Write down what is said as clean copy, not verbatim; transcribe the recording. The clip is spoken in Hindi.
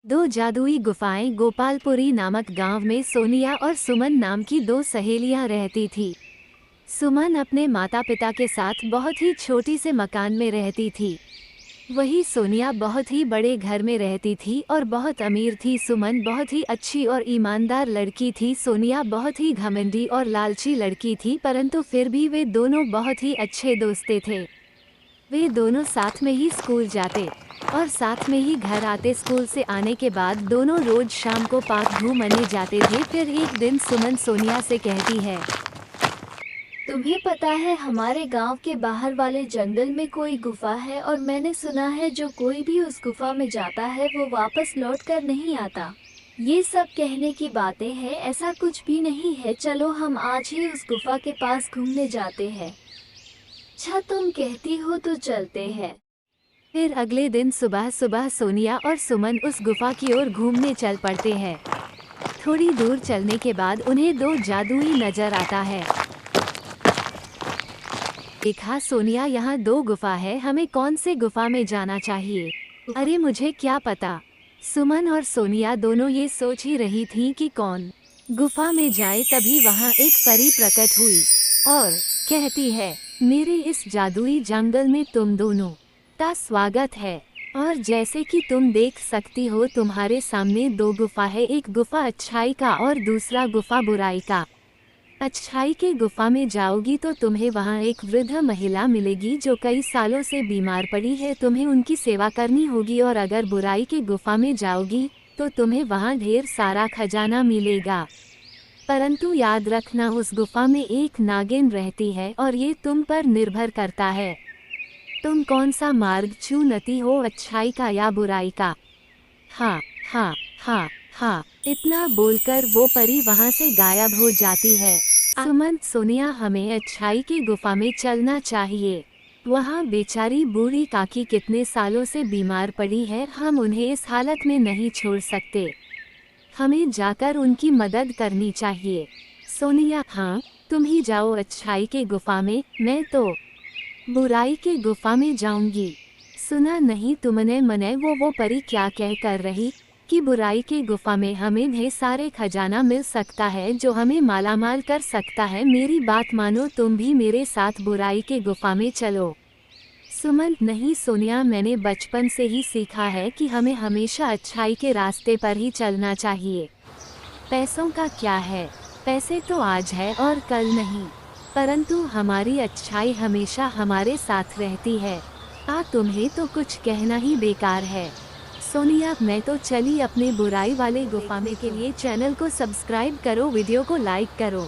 दो जादुई गुफाएं। गोपालपुरी नामक गांव में सोनिया और सुमन नाम की दो सहेलियां रहती थी। सुमन अपने माता पिता के साथ बहुत ही छोटी से मकान में रहती थी। वही सोनिया बहुत ही बड़े घर में रहती थी और बहुत अमीर थी। सुमन बहुत ही अच्छी और ईमानदार लड़की थी। सोनिया बहुत ही घमंडी और लालची लड़की थी, परंतु फिर भी वे दोनों बहुत ही अच्छे दोस्ते थे। वे दोनों साथ में ही स्कूल जाते और साथ में ही घर आते। स्कूल से आने के बाद दोनों रोज शाम को पार्क घूमने जाते थे। फिर एक दिन सुमन सोनिया से कहती है, तुम्हें पता है हमारे गांव के बाहर वाले जंगल में कोई गुफा है और मैंने सुना है जो कोई भी उस गुफा में जाता है वो वापस लौट कर नहीं आता। ये सब कहने की बातें हैं, ऐसा कुछ भी नहीं है। चलो हम आज ही उस गुफा के पास घूमने जाते हैं। अच्छा तुम कहती हो तो चलते हैं। फिर अगले दिन सुबह सुबह सोनिया और सुमन उस गुफा की ओर घूमने चल पड़ते हैं। थोड़ी दूर चलने के बाद उन्हें दो जादुई नजर आता है। देखा सोनिया, यहाँ दो गुफा है, हमें कौन से गुफा में जाना चाहिए? अरे मुझे क्या पता। सुमन और सोनिया दोनों ये सोच ही रही थी कि कौन गुफा में जाए। तभी वहाँ एक परी प्रकट हुई और कहती है, मेरे इस जादुई जंगल में तुम दोनों का स्वागत है। और जैसे कि तुम देख सकती हो तुम्हारे सामने दो गुफा है, एक गुफा अच्छाई का और दूसरा गुफा बुराई का। अच्छाई के गुफा में जाओगी तो तुम्हें वहाँ एक वृद्ध महिला मिलेगी जो कई सालों से बीमार पड़ी है, तुम्हें उनकी सेवा करनी होगी। और अगर बुराई के गुफा में जाओगी तो तुम्हें वहाँ ढेर सारा खजाना मिलेगा, परंतु याद रखना उस गुफा में एक नागिन रहती है और ये तुम पर निर्भर करता है तुम कौन सा मार्ग चुनती हो, अच्छाई का या बुराई का। हाँ हाँ हाँ हाँ, इतना बोलकर वो परी वहाँ से गायब हो जाती है। सुमन, सोनिया, हमें अच्छाई की गुफा में चलना चाहिए। वहाँ बेचारी बूढ़ी काकी कितने सालों से बीमार पड़ी है, हम उन्हें इस हालत में नहीं छोड़ सकते। हमें जाकर उनकी मदद करनी चाहिए। सोनिया, हाँ तुम ही जाओ अच्छाई के गुफा में, मैं तो बुराई के गुफा में जाऊंगी। सुना नहीं तुमने मने वो परी क्या कह कर रही कि बुराई के गुफा में हमें ढेर सारे खजाना मिल सकता है जो हमें मालामाल कर सकता है। मेरी बात मानो, तुम भी मेरे साथ बुराई के गुफा में चलो। सुमन, नहीं सोनिया, मैंने बचपन से ही सीखा है कि हमें हमेशा अच्छाई के रास्ते पर ही चलना चाहिए। पैसों का क्या है, पैसे तो आज है और कल नहीं, परंतु हमारी अच्छाई हमेशा हमारे साथ रहती है। तुम्हें तो कुछ कहना ही बेकार है। सोनिया, मैं तो चली अपने बुराई वाले गुफा में। के लिए चैनल को सब्सक्राइब करो, वीडियो को लाइक करो।